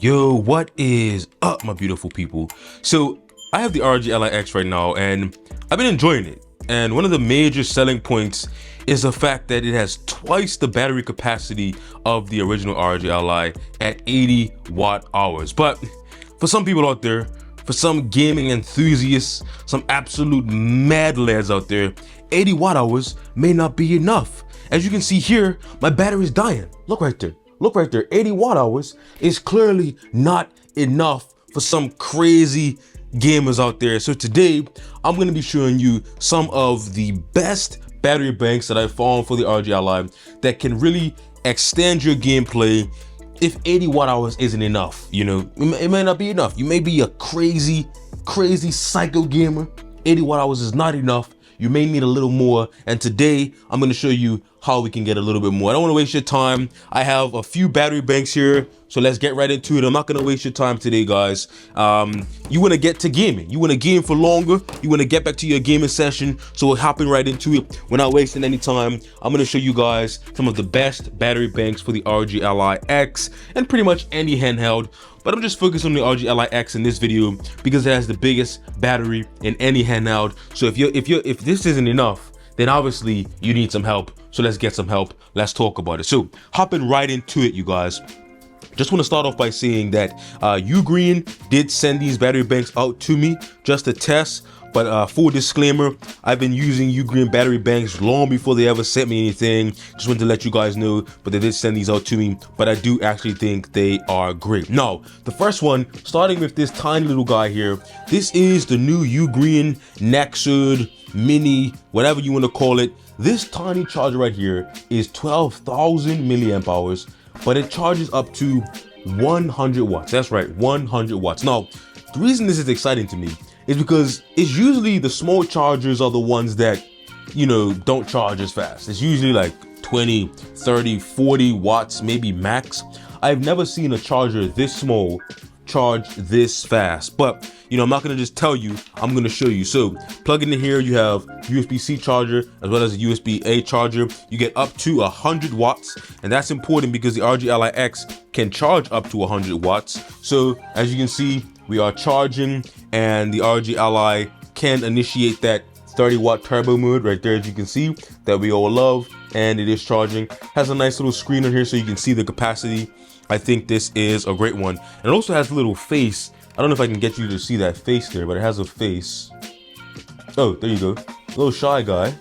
Yo, what is up, my beautiful people? So, I have the ROG Ally X right now, and I've been enjoying it. And one of the major selling points is the fact that it has twice the battery capacity of the original ROG Ally at 80 watt hours. But for some people out there, for some gaming enthusiasts, some absolute mad lads out there, 80 watt hours may not be enough. As you can see here, my battery is dying. Look right there. Look right there, 80 watt hours is clearly not enough for some crazy gamers out there. So today, I'm gonna be showing you some of the best battery banks that I found for the ROG Ally that can really extend your gameplay if 80 watt hours isn't enough. You know, it may not be enough. You may be a crazy psycho gamer. 80 watt hours is not enough. You may need a little more, and today I'm going to show you how we can get a little bit more. I don't want to waste your time. I have a few battery banks here, so let's get right into it. I'm not going to waste your time today, guys. You want to get to gaming. You want to game for longer. You want to get back to your gaming session, so we're hopping right into it. We're not wasting any time. I'm going to show you guys some of the best battery banks for the ROG Ally X and pretty much any handheld. But I'm just focused on the ROG Ally X in this video because it has the biggest battery in any handheld. So if this isn't enough, then obviously you need some help. So let's get some help. Let's talk about it. So hopping right into it, you guys. Just want to start off by saying that Ugreen did send these battery banks out to me just to test. But full disclaimer, I've been using Ugreen battery banks long before they ever sent me anything. Just wanted to let you guys know, but they did send these out to me. But I do actually think they are great. Now, the first one, starting with this tiny little guy here. This is the new Ugreen Nexud Mini, whatever you want to call it. This tiny charger right here is 12,000 milliamp hours, but it charges up to 100 watts. That's right, 100 watts. Now, the reason this is exciting to me is because it's usually the small chargers are the ones that, you know, don't charge as fast. It's usually like 20, 30, 40 watts, maybe max. I've never seen a charger this small charge this fast, but you know, I'm not gonna just tell you, I'm gonna show you. So plug in here, you have USB-C charger as well as a USB-A charger. You get up to 100 watts, and that's important because the ROG Ally X can charge up to 100 watts. So as you can see, we are charging, and the ROG Ally can initiate that 30 watt turbo mode right there, as you can see, that we all love, and it is charging. Has a nice little screen on here so you can see the capacity. I think this is a great one. And it also has a little face. I don't know if I can get you to see that face there, but it has a face. Oh, there you go. A little shy guy.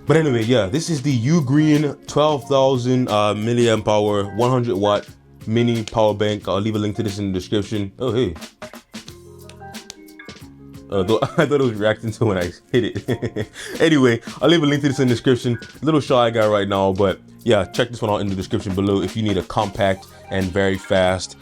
But anyway, yeah, this is the Ugreen 12,000 milliamp hour 100 watt mini power bank. I'll leave a link to this in the description. Oh, hey. I thought it was reacting to when I hit it. Anyway, I'll leave a link to this in the description. Little shy guy right now, but yeah, check this one out in the description below if you need a compact and very fast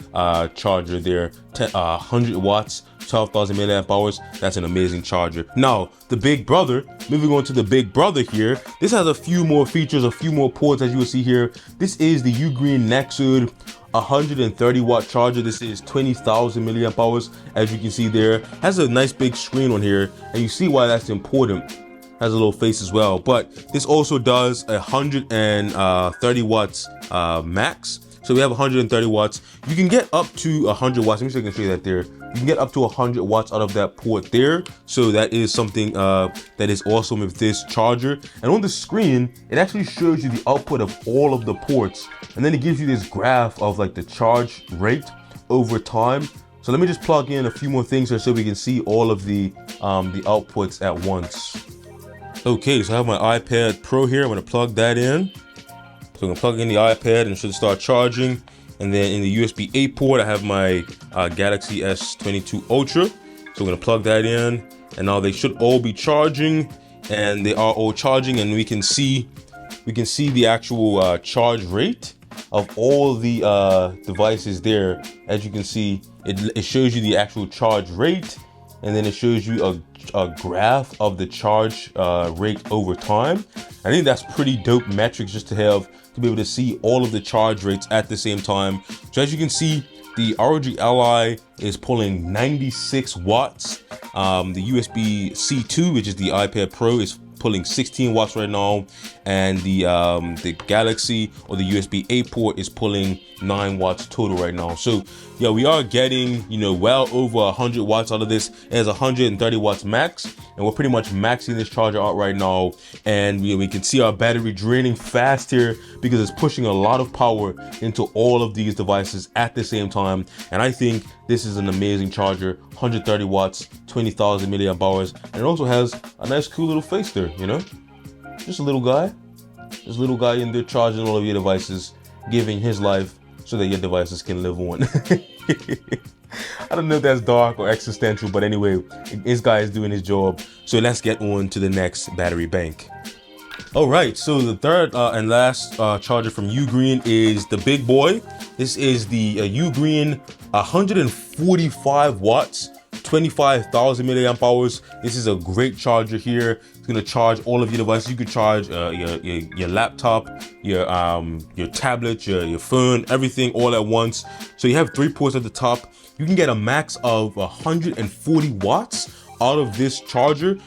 charger there. 100 watts, 12,000 milliamp hours. That's an amazing charger. Now, the big brother, moving on to the big brother here. This has a few more features, a few more ports, as you will see here. This is the Ugreen Nexud 130 watt charger. This is 20,000 milliamp hours, as you can see there. Has a nice big screen on here, and you see why that's important. Has a little face as well, but this also does 130 watts max. So we have 130 watts. You can get up to 100 watts. Let me see if I can show you that there. You can get up to 100 watts out of that port there. So that is something that is awesome with this charger. And on the screen, it actually shows you the output of all of the ports. And then it gives you this graph of like the charge rate over time. So let me just plug in a few more things here so we can see all of the outputs at once. Okay, so I have my iPad Pro here. I'm gonna plug that in. So I'm gonna plug in the iPad and it should start charging. And then in the USB-A port, I have my Galaxy S22 Ultra. So I'm gonna plug that in, and now they should all be charging, and they are all charging, and we can see the actual charge rate of all the devices there. As you can see, it shows you the actual charge rate, and then it shows you a graph of the charge rate over time. I think that's pretty dope metrics just to have, to be able to see all of the charge rates at the same time. So as you can see, the ROG Ally is pulling 96 watts. The USB-C2, which is the iPad Pro, is pulling 16 watts right now. and the Galaxy or the USB-A port is pulling 9 watts total right now. So yeah, we are getting, you know, well over 100 watts out of this. It has 130 watts max, and we're pretty much maxing this charger out right now. And we can see our battery draining fast here because it's pushing a lot of power into all of these devices at the same time. And I think this is an amazing charger. 130 watts, 20,000 milliamp hours, and it also has a nice cool little face there, you know, just a little guy in there charging all of your devices, giving his life so that your devices can live on. I don't know if that's dark or existential, but anyway, this guy is doing his job. So let's get on to the next battery bank. All right, so the third and last charger from Ugreen is the big boy. This is the Ugreen 145 watts, 25,000 milliamp hours. This is a great charger here. It's gonna charge all of your devices. You could charge your laptop, your tablet, your phone, everything all at once. So you have 3 ports at the top. You can get a max of 140 watts out of this charger.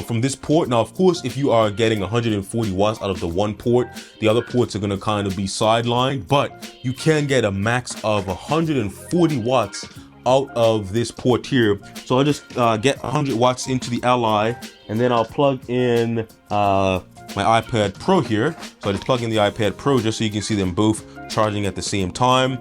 From this port. Now, of course, if you are getting 140 watts out of the one port, the other ports are going to kind of be sidelined, but you can get a max of 140 watts out of this port here. So I'll just get 100 watts into the Ally, and then I'll plug in my iPad Pro here. So I just plug in the iPad Pro just so you can see them both charging at the same time.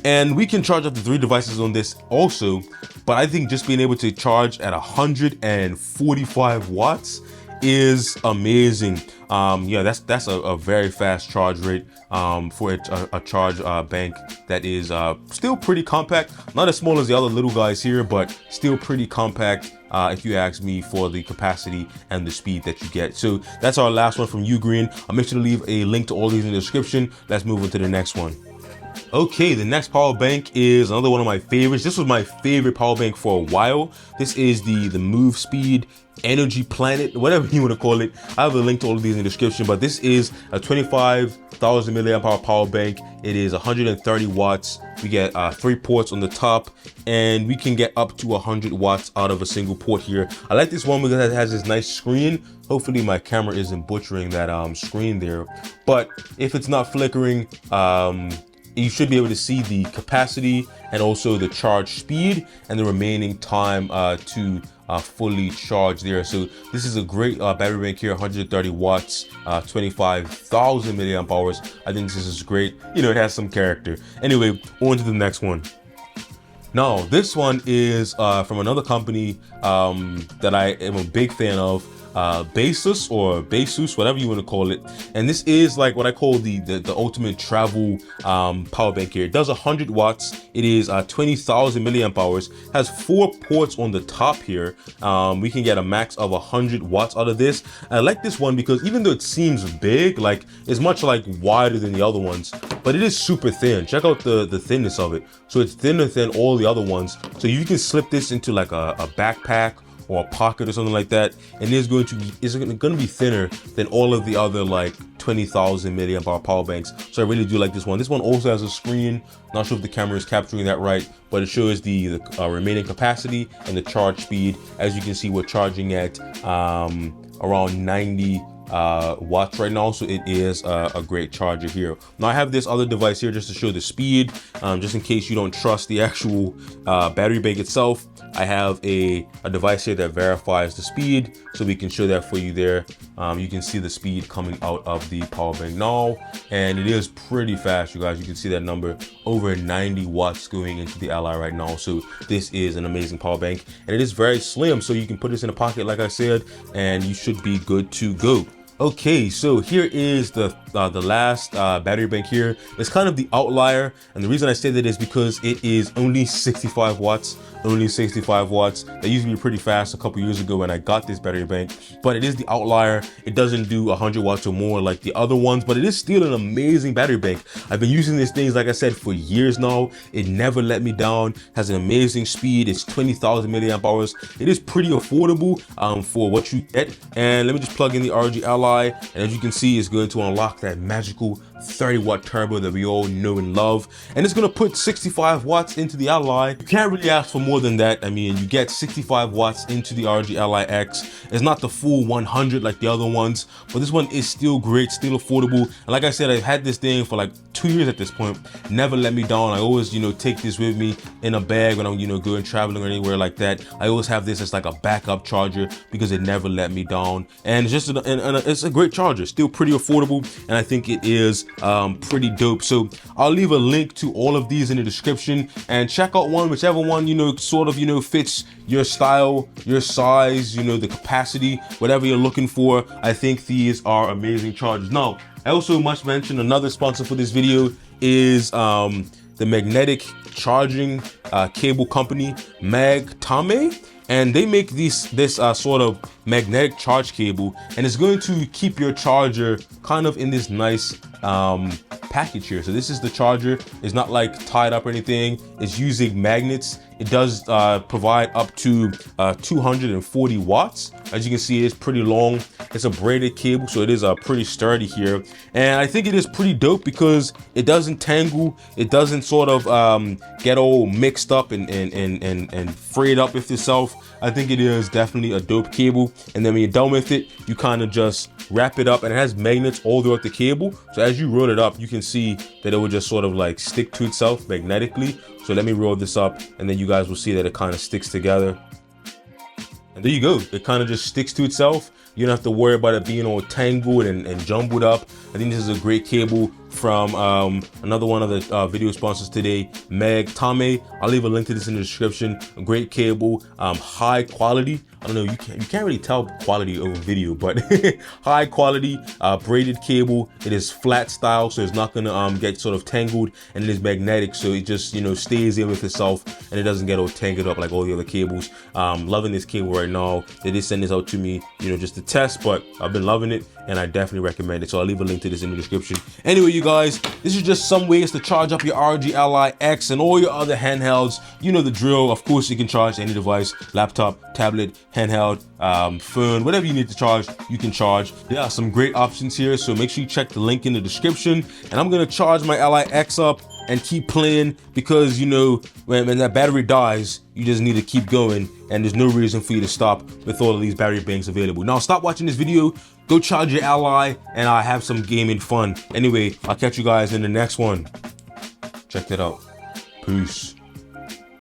And we can charge up to 3 devices on this also, but I think just being able to charge at 145 watts is amazing. Yeah, that's a very fast charge rate for a charge bank that is still pretty compact. Not as small as the other little guys here, but still pretty compact if you ask me, for the capacity and the speed that you get. So that's our last one from Ugreen. I'll make sure to leave a link to all these in the description. Let's move on to the next one. Okay, the next power bank is another one of my favorites. This was my favorite power bank for a while. This is the Move Speed Energy Planet, whatever you want to call it. I have a link to all of these in the description, but this is a 25,000 milliamp hour power bank. It is 130 watts. We get 3 ports on the top, and we can get up to 100 watts out of a single port here. I like this one because it has this nice screen. Hopefully my camera isn't butchering that screen there, but if it's not flickering, you should be able to see the capacity and also the charge speed and the remaining time to fully charge there. So this is a great battery bank here, 130 watts, 25,000 milliamp hours. I think this is great. You know, it has some character. Anyway, on to the next one. Now, this one is from another company that I am a big fan of. Baseus or Baseus, whatever you want to call it. And this is like what I call the ultimate travel power bank here. It does 100 watts. It is 20,000 milliamp hours. Has 4 ports on the top here. We can get a max of 100 watts out of this. I like this one because even though it seems big, like it's much like wider than the other ones, but it is super thin. Check out the thinness of it. So it's thinner than all the other ones. So you can slip this into like a backpack or a pocket or something like that, and it's going to be thinner than all of the other like 20,000 milliamp hour power banks. So I really do like this one. This one also has a screen. Not sure if the camera is capturing that right, but it shows the remaining capacity and the charge speed. As you can see, we're charging at around 90 watts right now, so it is a great charger here. Now I have this other device here just to show the speed, just in case you don't trust the actual battery bank itself. I have a device here that verifies the speed, so we can show that for you there. You can see the speed coming out of the power bank now, and it is pretty fast, you guys. You can see that number, over 90 watts going into the Ally right now. So this is an amazing power bank, and it is very slim, so you can put this in a pocket like I said, and you should be good to go. Okay, so here is the last battery bank here. It's kind of the outlier, and the reason I say that is because it is only 65 watts. Only 65 watts. That used to be pretty fast a couple years ago when I got this battery bank, but it is the outlier. It doesn't do 100 watts or more like the other ones, but it is still an amazing battery bank. I've been using these things, like I said, for years now. It never let me down. Has an amazing speed. It's 20,000 milliamp hours. It is pretty affordable for what you get. And let me just plug in the ROG Ally, and as you can see, it's going to unlock that magical 30-watt turbo that we all know and love, and it's gonna put 65 watts into the Ally. You can't really ask for more than that. I mean, you get 65 watts into the ROG Ally X. It's not the full 100 like the other ones, but this one is still great, still affordable. And like I said, I've had this thing for like 2 years at this point. Never let me down. I always, take this with me in a bag when I'm, going traveling or anywhere like that. I always have this as like a backup charger because it never let me down. And it's just it's a great charger, still pretty affordable, and I think it is pretty dope. So I'll leave a link to all of these in the description, and check out whichever one sort of fits your style, your size, the capacity, whatever you're looking for. I think these are amazing chargers. Now, I also must mention another sponsor for this video is the magnetic charging cable company Magtame, and they make this sort of magnetic charge cable, and it's going to keep your charger kind of in this nice package here. So this is the charger. It's not like tied up or anything. It's using magnets. It does provide up to 240 watts. As you can see, it's pretty long. It's a braided cable, so it is pretty sturdy here. And I think it is pretty dope because it doesn't tangle. It doesn't sort of get all mixed up and frayed up with itself. I think it is definitely a dope cable. And then when you're done with it, you kind of just wrap it up, and it has magnets all throughout the cable. So as you roll it up, you can see that it will just sort of like stick to itself magnetically. So let me roll this up, and then you guys will see that it kind of sticks together. And there you go. It kind of just sticks to itself. You don't have to worry about it being all tangled and jumbled up. I think this is a great cable from another one of the video sponsors today, Magtame. I'll leave a link to this in the description. A great cable, high quality. I don't know, you can't really tell quality over video, but high quality braided cable. It is flat style, so it's not gonna get sort of tangled, and it is magnetic, so it just stays there with itself, and it doesn't get all tangled up like all the other cables. Loving this cable right now. They did send this out to me, just to test, but I've been loving it, and I definitely recommend it. So I'll leave a link to this in the description. Anyway, you guys, this is just some ways to charge up your ROG Ally X and all your other handhelds. You know the drill. Of course, you can charge any device, laptop, tablet, handheld, phone, whatever you need to charge, you can charge. There are some great options here, so make sure you check the link in the description. And I'm gonna charge my Ally X up and keep playing because when that battery dies, you just need to keep going, and there's no reason for you to stop with all of these battery banks available. Now stop watching this video, go charge your Ally, and I have some gaming fun. Anyway, I'll catch you guys in the next one. Check that out. Peace.